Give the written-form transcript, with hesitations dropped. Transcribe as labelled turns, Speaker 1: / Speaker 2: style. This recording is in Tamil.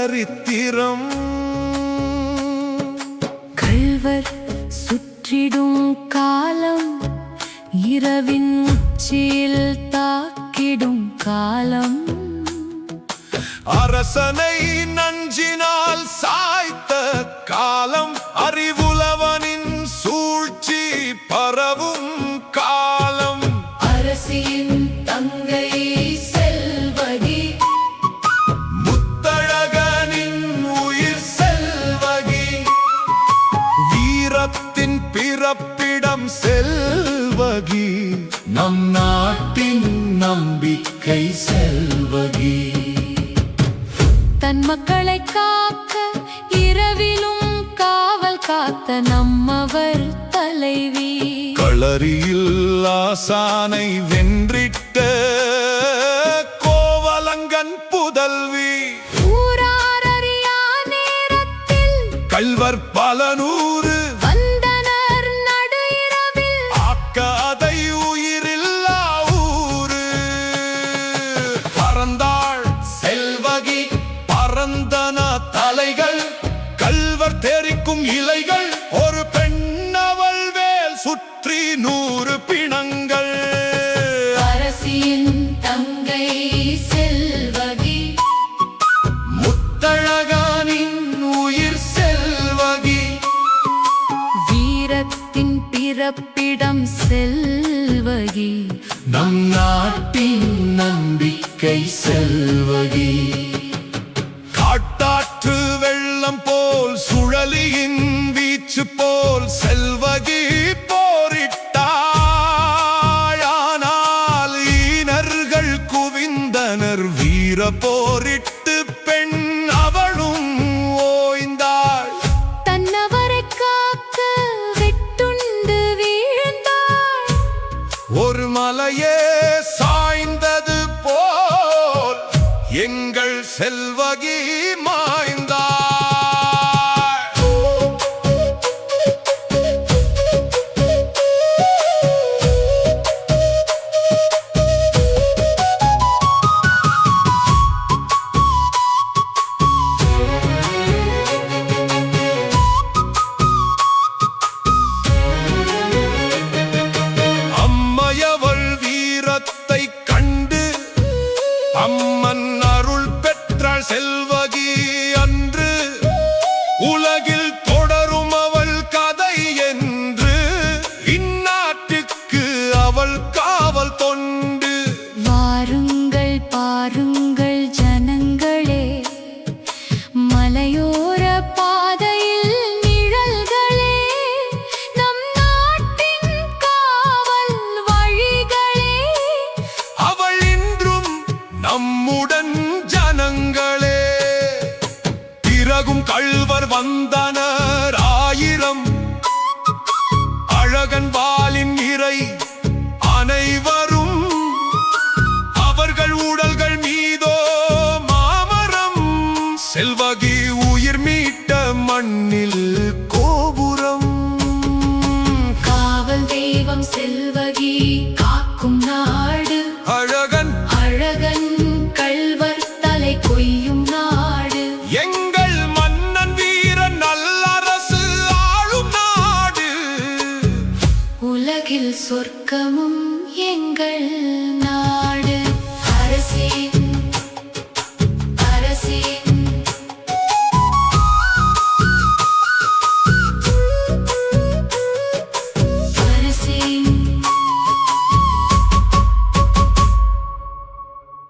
Speaker 1: சரித்திரம்.
Speaker 2: கள்வர் சுற்றிடும் காலம், இரவின் உச்சியில் தாக்கிடும் காலம்.
Speaker 1: அரசனை நஞ்சினால் சாய்த்த காலம், அறிவுலவனின் சூழ்ச்சி பரவும் காலம்.
Speaker 2: அரசியின் தங்கை செல்வகி,
Speaker 1: முத்தழகனின் உயிர் செல்வகி, வீரத்தின் பிறப்பிடம் செல்வகி, நம் நாட்டின் நம்பிக்கை செல்வகி.
Speaker 2: தன் மக்களை காக்க இரவிலும் காவல் காத்த நம்மவர் தலைவி.
Speaker 1: களரியில் ஆசானை வென்றிட்ட கோவலங்கன் புதல்வி.
Speaker 2: ஊராரறியா நேரத்தில்
Speaker 1: கள்வர் பல நூறு
Speaker 2: வந்தனர் நடு இரவில்.
Speaker 1: ஆக்காதை உயிரில்லா ஊரு. பறந்தாள் செல்வகி, பறந்தன தலைகள், கள்வர் தெரிக்கும் இலைகள். ஒரு பெண்ணவள் வேல் சுற்றி 100 பிணங்கள்.
Speaker 2: அரசியின் தங்கை செல்வகி,
Speaker 1: முத்தழகனின் உயிர் செல்வகி,
Speaker 2: வீரத்தின் பிறப்பிடம் செல்வகி,
Speaker 1: நம் நாட்டின் நம்பிக்கை செல்வகி. காட்டாற்று வெள்ளம் போல் சுழலியின் வீச்சு போல் செல்வகி போரிட்டாள். ஆனால் ஈனர்கள் குவிந்தனர், வீர போரிட்டு பெண் அவளும் ஓய்ந்தாள்.
Speaker 2: தன்னவரை காக்க வெட்டுண்டு வீழ்ந்தாள்.
Speaker 1: ஒரு மலையே சாய்ந்தது போல் எங்கள் செல்வகி மாய்ந்தாள். அம்மையவள் வீரத்தை கண்டு அம்மன் அருள் பெற்றாள் செல்வகி அன்று. உலகில் தொடரும் அவள் கதை என்று, இந்நாட்டுக்கு அவள் காவல் தொண்டு.
Speaker 2: வாருங்கள் பாருங்கள் ஜனங்களே, மலையோர பாதையில் நிழல்களே, நம் நாட்டின் காவல் வழிகளே.
Speaker 1: அவள் இன்றும் நம்முடன் ஜனங்களே. பிறகும் கள்வர் வந்தனர் 1000, அழகன் வாளின் இறை அனைவரும். அவர்கள் உடல்கள் மீதோ மாமரம், செல்வகி உயிர் மீட்ட மண்ணில் கோபுரம்.
Speaker 2: காவல் தெய்வம் செல்வகி காக்கும் நாடு,
Speaker 1: அழகன்
Speaker 2: அழகன் கள்வர் தலை கொய்யும் நாடு.
Speaker 1: எங்கள் மன்னன் வீரன் நல்லரசு ஆளும் நாடு.
Speaker 2: உலகில் சொர்க்கமும் எங்கள் நாடு. அரசி